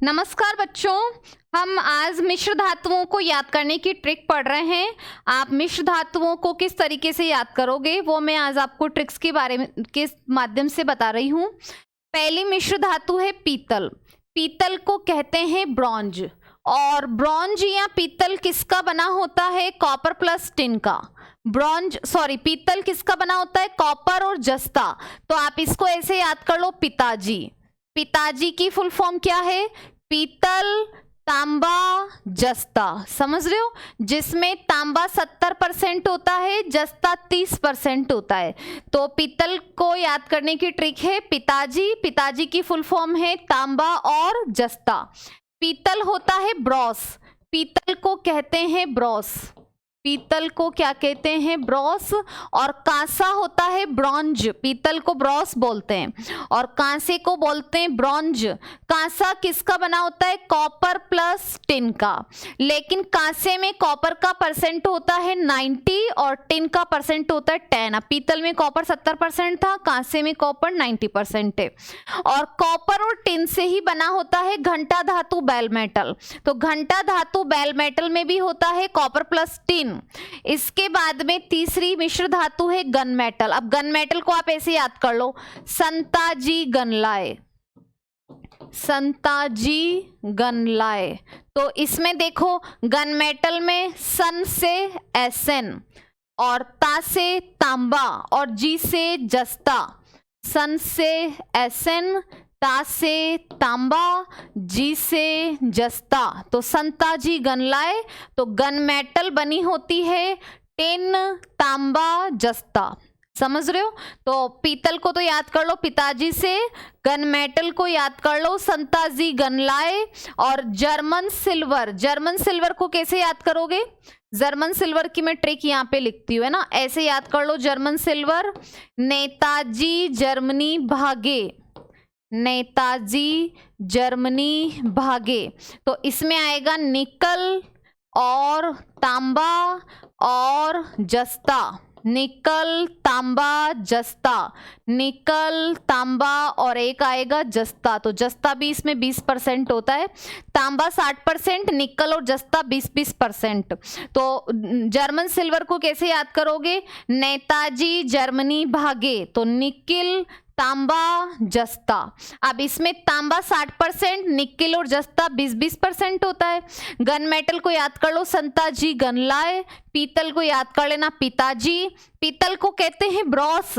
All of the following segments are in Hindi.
नमस्कार बच्चों, हम आज मिश्र धातुओं को याद करने की ट्रिक पढ़ रहे हैं। आप मिश्र धातुओं को किस तरीके से याद करोगे वो मैं आज आपको ट्रिक्स के बारे में के माध्यम से बता रही हूँ। पहली मिश्र धातु है पीतल। पीतल को कहते हैं ब्रॉन्ज, और ब्रॉन्ज या पीतल किसका बना होता है? कॉपर प्लस टिन का। पीतल किसका बना होता है? कॉपर और जस्ता। तो आप इसको ऐसे याद कर लो, पिताजी। पिताजी की फुल फॉर्म क्या है? पीतल, तांबा, जस्ता। समझ रहे हो? जिसमें तांबा 70% होता है, जस्ता 30% होता है। तो पीतल को याद करने की ट्रिक है पिताजी। पिताजी की फुल फॉर्म है तांबा और जस्ता। पीतल होता है ब्रॉस। पीतल को कहते हैं ब्रॉस। पीतल को क्या कहते हैं? ब्रॉस। और कांसा होता है ब्रॉन्ज। पीतल को ब्रॉस बोलते हैं और कांसे को बोलते हैं ब्रॉन्ज। कांसा किसका बना होता है? कॉपर प्लस टिन का। लेकिन कांसे में कॉपर का परसेंट होता है 90 और टिन का परसेंट होता है 10। अब पीतल में कॉपर 70% था, कांसे में कॉपर 90% है। और कॉपर और टिन से ही बना होता है घंटा धातु बेल मेटल। तो घंटा धातु बेल मेटल में भी होता है कॉपर प्लस टिन। इसके बाद में तीसरी मिश्र धातु है गन मेटल। अब गन मेटल को आप ऐसे याद कर लो, संताजी गनलाए। संताजी गनलाए। तो इसमें देखो, गन मेटल में सन से एसन और ता से तांबा और जी से जस्ता। सन से एसन, ता से तांबा, जी से जस्ता। तो संताजी गनलाए। तो गन मेटल बनी होती है टिन, तांबा, जस्ता। समझ रहे हो? तो पीतल को तो याद कर लो पिताजी से, गन मेटल को याद कर लो संताजी गनलाए। और जर्मन सिल्वर। जर्मन सिल्वर को कैसे याद करोगे? जर्मन सिल्वर की मैं ट्रिक यहाँ पे लिखती हूँ, है ना। ऐसे याद कर लो, जर्मन सिल्वर। नेताजी जर्मनी भागे। नेताजी जर्मनी भागे। तो इसमें आएगा निकल और तांबा और जस्ता। निकल, तांबा, जस्ता। निकल, तांबा और एक आएगा जस्ता। तो जस्ता भी इसमें 20% होता है। तांबा 60%, निकल और जस्ता 20% तो जर्मन सिल्वर को कैसे याद करोगे? नेताजी जर्मनी भागे। तो निकिल, तांबा, जस्ता। अब इसमें तांबा 60%, निकिल और जस्ता 20% होता है। गन मेटल को याद कर लो संताजी गनलाए। पीतल को याद कर लेना पिताजी। पीतल को कहते हैं ब्रॉस।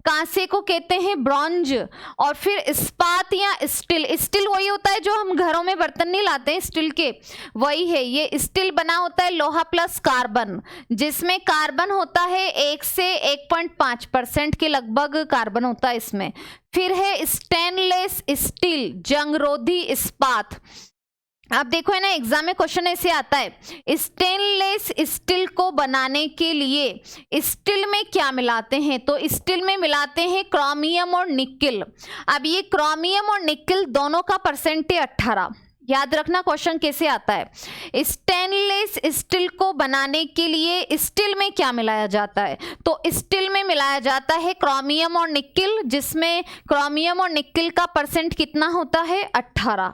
कांसे को कहते हैं ब्रॉन्ज। और फिर इस्पात या स्टील। स्टील वही होता है जो हम घरों में बर्तन नहीं लाते हैं स्टील के, वही है ये। स्टील बना होता है लोहा प्लस कार्बन, जिसमें कार्बन होता है 1 से 1.5% के लगभग कार्बन होता है इसमें। फिर है स्टेनलेस स्टील, जंगरोधी इस्पात। आप देखो, है ना, एग्जाम में क्वेश्चन ऐसे आता है, स्टेनलेस स्टील को बनाने के लिए स्टील में क्या मिलाते हैं? तो स्टील में मिलाते हैं क्रोमियम और निकिल। अब ये क्रोमियम और निकिल दोनों का परसेंट है 18। याद रखना क्वेश्चन कैसे आता है। स्टेनलेस स्टील को बनाने के लिए स्टील में क्या मिलाया जाता है? तो स्टील में मिलाया जाता है क्रोमियम और निकिल, जिसमें क्रोमियम और निकिल का परसेंट कितना होता है? 18।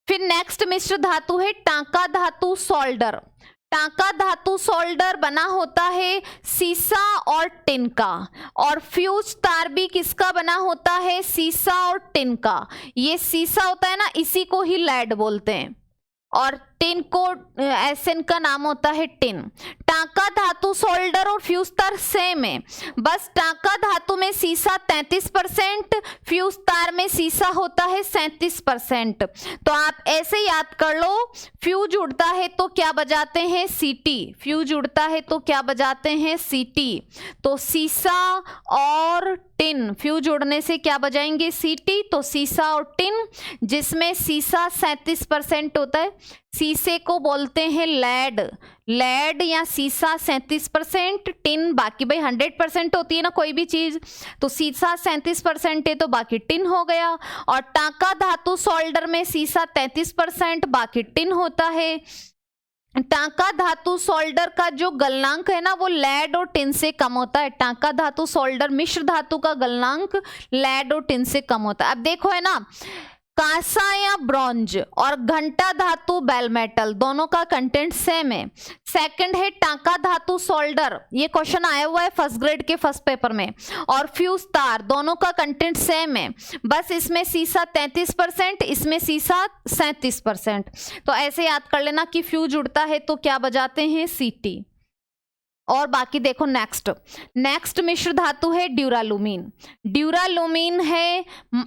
फिर नेक्स्ट मिश्र धातु है टांका धातु सोल्डर। टांका धातु सोल्डर बना होता है सीसा और टिन का। और फ्यूज तार भी किसका बना होता है? सीसा और टिन का। ये सीसा होता है ना, इसी को ही लेड बोलते हैं। और टिन को एसएन का नाम होता है टिन। टांका धातु सोल्डर और फ्यूज तार सेम है, बस टांका धातु में सीसा 33%, फ्यूज तार में सीसा होता है 37%। तो आप ऐसे याद कर लो, फ्यूज उड़ता है तो क्या बजाते हैं? सीटी। फ्यूज उड़ता है तो क्या बजाते हैं? सीटी। तो सीसा और टिन, फ्यूज उड़ने से क्या बजाएंगे? सीटी। तो सीसा और टिन, जिसमें सीसा 37% होता है। सीसे को बोलते हैं लेड। लेड या सीसा 37%, टिन बाकी भाई 100% होती है ना कोई भी चीज, तो सीसा 37% है तो बाकी टिन हो गया। और टांका धातु सोल्डर में सीसा 33%, बाकी टिन होता है। टांका धातु सोल्डर का जो गलनांक है ना वो लेड और टिन से कम होता है। टांका धातु सोल्डर मिश्र धातु का गलनांक लेड और टिन से कम होता है। अब देखो, है ना, कांसा या ब्रॉन्ज और घंटा धातु बेल मेटल, दोनों का कंटेंट सेम है। सेकंड है टांका धातु सोल्डर, ये क्वेश्चन आया हुआ है फर्स्ट ग्रेड के फर्स्ट पेपर में। और फ्यूज तार, दोनों का कंटेंट सेम है, बस इसमें सीसा 33%, इसमें सीसा 37%। तो ऐसे याद कर लेना कि फ्यूज उड़ता है तो क्या बजाते हैं, सीटी। और बाकी देखो नेक्स्ट मिश्र धातु है ड्यूरालुमीन। ड्यूरालुमीन है,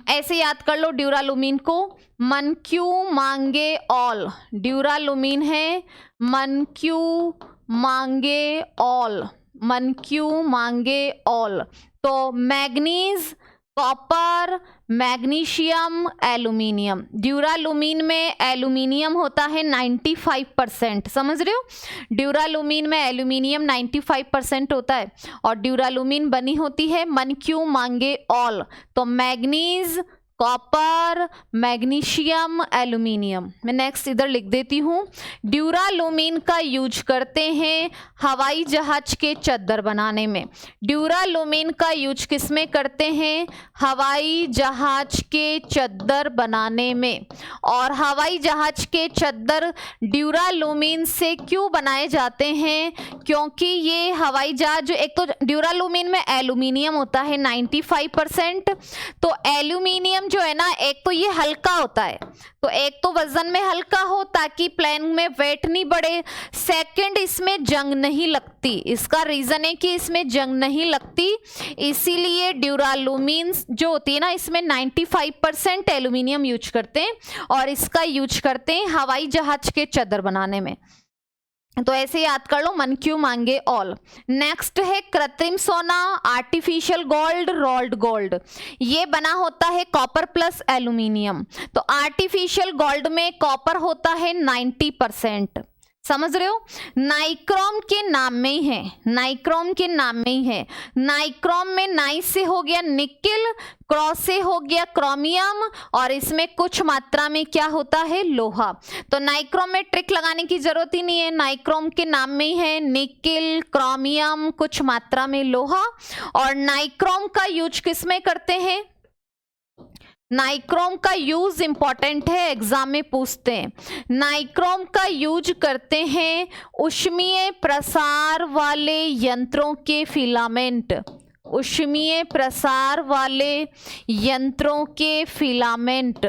ऐसे याद कर लो ड्यूरालुमीन को, मन क्यू मांगे ऑल। ड्यूरालुमीन है मन क्यू मांगे ऑल, मन क्यू मांगे ऑल। तो मैग्नीज, कॉपर, मैग्नीशियम, एल्यूमिनियम। ड्यूरालुमीन में एल्यूमिनियम होता है 95%, समझ रहे हो, ड्यूरालुमीन में एल्यूमिनियम 95% होता है। और ड्यूरालुमीन बनी होती है मन क्यू मांगे ऑल, तो मैग्नीज, कॉपर, मैग्नीशियम, एल्यूमिनियम। मैं नेक्स्ट इधर लिख देती हूँ। ड्यूरालुमीन का यूज करते हैं हवाई जहाज के चद्दर बनाने में। ड्यूरालुमीन का यूज किस में करते हैं, हवाई जहाज के चद्दर बनाने में। और हवाई जहाज के चद्दर ड्यूरालुमीन से क्यों बनाए जाते हैं, क्योंकि ये हवाई जहाज, एक तो ड्यूरालुमीन में एल्यूमिनियम होता है 95%, तो एल्यूमिनियम जो है ना, एक तो ये हल्का होता है, तो एक तो वजन में हल्का हो ताकि प्लेन में वेट नहीं बढ़े। सेकंड, इसमें जंग नहीं लगती, इसका रीजन है कि इसमें जंग नहीं लगती, इसीलिए ड्यूरालुमीन जो होती है ना, इसमें 95% एल्यूमिनियम यूज करते हैं और इसका यूज करते हैं हवाई जहाज के चद्दर बनाने में। तो ऐसे याद कर लो मन क्यू मांगे ऑल। नेक्स्ट है कृत्रिम सोना, आर्टिफिशियल गोल्ड, रोल्ड गोल्ड। ये बना होता है कॉपर प्लस एल्यूमिनियम। तो आर्टिफिशियल गोल्ड में कॉपर होता है 90%, समझ रहे हो। नाइक्रोम के नाम में ही है, नाइक्रोम के नाम में ही है। नाइक्रोम में नाइ से हो गया निकिल, क्रॉस से हो गया क्रोमियम, और इसमें कुछ मात्रा में क्या होता है, लोहा। तो नाइक्रोम में ट्रिक लगाने की जरूरत ही नहीं है, नाइक्रोम के नाम में ही है निकिल, क्रोमियम, कुछ मात्रा में लोहा। और नाइक्रोम का यूज किस में करते हैं, नाइक्रोम का यूज इंपॉर्टेंट है, एग्जाम में पूछते हैं। नाइक्रोम का यूज करते हैं ऊष्मीय प्रसार वाले यंत्रों के फिलामेंट, ऊष्मीय प्रसार वाले यंत्रों के फिलामेंट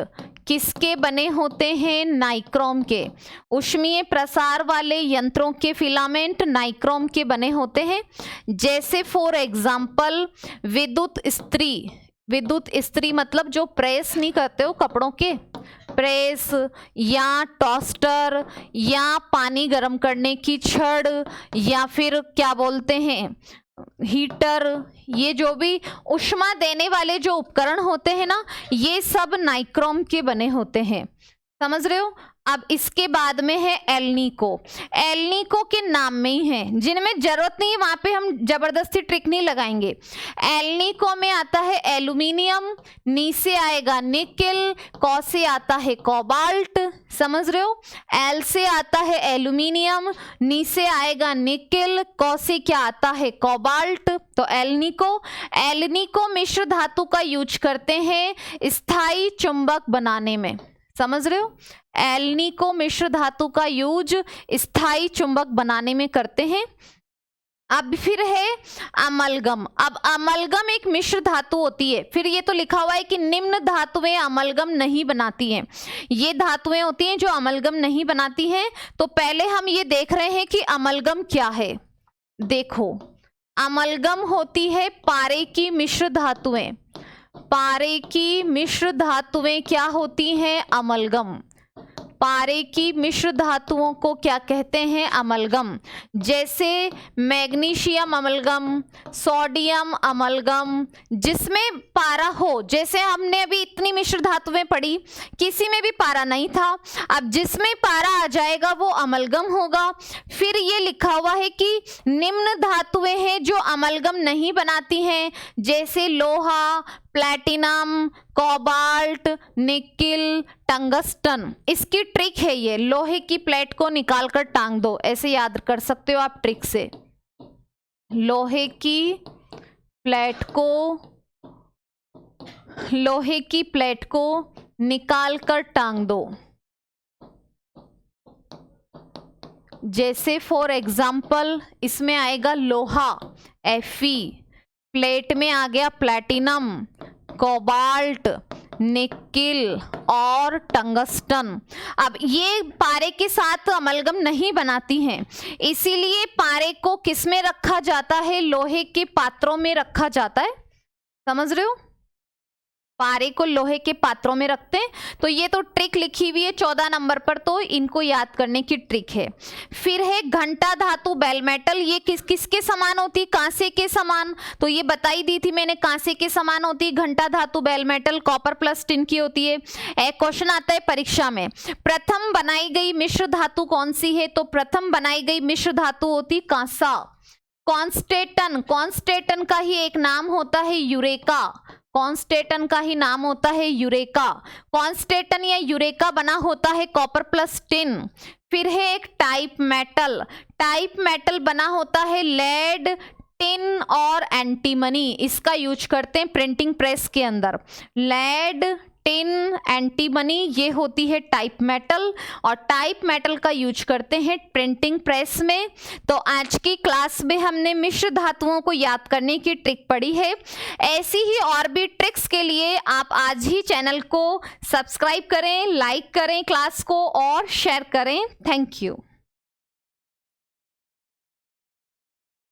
किसके बने होते हैं, नाइक्रोम के। ऊष्मीय प्रसार वाले यंत्रों के फिलामेंट नाइक्रोम के बने होते हैं। जैसे फॉर एग्जाम्पल विद्युत इस्त्री, विद्युत इस्त्री मतलब जो प्रेस नहीं करते हो कपड़ों के, प्रेस या टोस्टर या पानी गर्म करने की छड़ या फिर क्या बोलते हैं हीटर, ये जो भी ऊष्मा देने वाले जो उपकरण होते हैं ना, ये सब नाइक्रोम के बने होते हैं, समझ रहे हो। अब इसके बाद में है एल्निको। एल्निको के नाम में ही है, जिनमें जरूरत नहीं है वहां पे हम जबरदस्ती ट्रिक नहीं लगाएंगे। एल्निको में आता है एल्यूमिनियम, नी से आएगा निकिल, कौ से आता है कोबाल्ट, समझ रहे हो। एल से आता है एल्यूमिनियम, नी से आएगा निकिल, कौ से क्या आता है कोबाल्ट। तो एल्निको, एल्निको मिश्र धातु का यूज करते हैं स्थायी चुंबक बनाने में, समझ रहे हो। एल्निको मिश्र धातु का यूज स्थायी चुंबक बनाने में करते हैं। अब फिर है अमलगम। अब अमलगम एक मिश्र धातु होती है, फिर ये तो लिखा हुआ है कि निम्न धातुएं अमलगम नहीं बनाती हैं, ये धातुएं होती हैं जो अमलगम नहीं बनाती हैं। तो पहले हम ये देख रहे हैं कि अमलगम क्या है। देखो, अमलगम होती है पारे की मिश्र धातुएं, पारे की मिश्र धातुएं क्या होती हैं, अमलगम। पारे की मिश्र धातुओं को क्या कहते हैं, अमलगम। जैसे मैग्नीशियम अमलगम, सोडियम अमलगम, जिसमें पारा हो। जैसे हमने अभी इतनी मिश्र धातुएं पढ़ी, किसी में भी पारा नहीं था, अब जिसमें पारा आ जाएगा वो अमलगम होगा। फिर ये लिखा हुआ है कि निम्न धातुएं हैं जो अमलगम नहीं बनाती हैं, जैसे लोहा, प्लैटिनम, कोबाल्ट, निकिल, टंगस्टन। इसकी ट्रिक है ये, लोहे की प्लेट को निकाल कर टांग दो, ऐसे याद कर सकते हो आप ट्रिक से। लोहे की प्लेट को निकाल कर टांग दो। जैसे फॉर एग्जाम्पल इसमें आएगा लोहा Fe, प्लेट में आ गया प्लैटिनम, कोबाल्ट, निकिल और टंगस्टन। अब ये पारे के साथ अमलगम नहीं बनाती हैं, इसीलिए पारे को किस में रखा जाता है? लोहे के पात्रों में रखा जाता है। समझ रहे हो? पारे को लोहे के पात्रों में रखते हैं। तो ये तो ट्रिक लिखी हुई है 14 नंबर पर, तो इनको याद करने की ट्रिक है। फिर है घंटा धातु बेल मेटल, ये किसके समान होती? कांसे के समान। तो ये बताई दी थी मैंने, कांसे के समान होती घंटा धातु bell metal, copper plus tin की होती है। एक क्वेश्चन आता है परीक्षा में, प्रथम बनाई गई मिश्र धातु कौन सी है? तो प्रथम बनाई गई मिश्र धातु होती कांसा। कॉन्स्टेटन का ही एक नाम होता है यूरेका, कॉन्स्टेटन का ही नाम होता है यूरेका। कॉन्स्टेटन या यूरेका बना होता है कॉपर प्लस टिन। फिर है एक टाइप मेटल बना होता है लेड, टिन और एंटीमनी। इसका यूज करते हैं प्रिंटिंग प्रेस के अंदर। लेड, टिन, एंटीमनी ये होती है टाइप मेटल, और टाइप मेटल का यूज करते हैं प्रिंटिंग प्रेस में। तो आज की क्लास में हमने मिश्र धातुओं को याद करने की ट्रिक पढ़ी है। ऐसी ही और भी ट्रिक्स के लिए आप आज ही चैनल को सब्सक्राइब करें, लाइक करें क्लास को और शेयर करें। Thank you.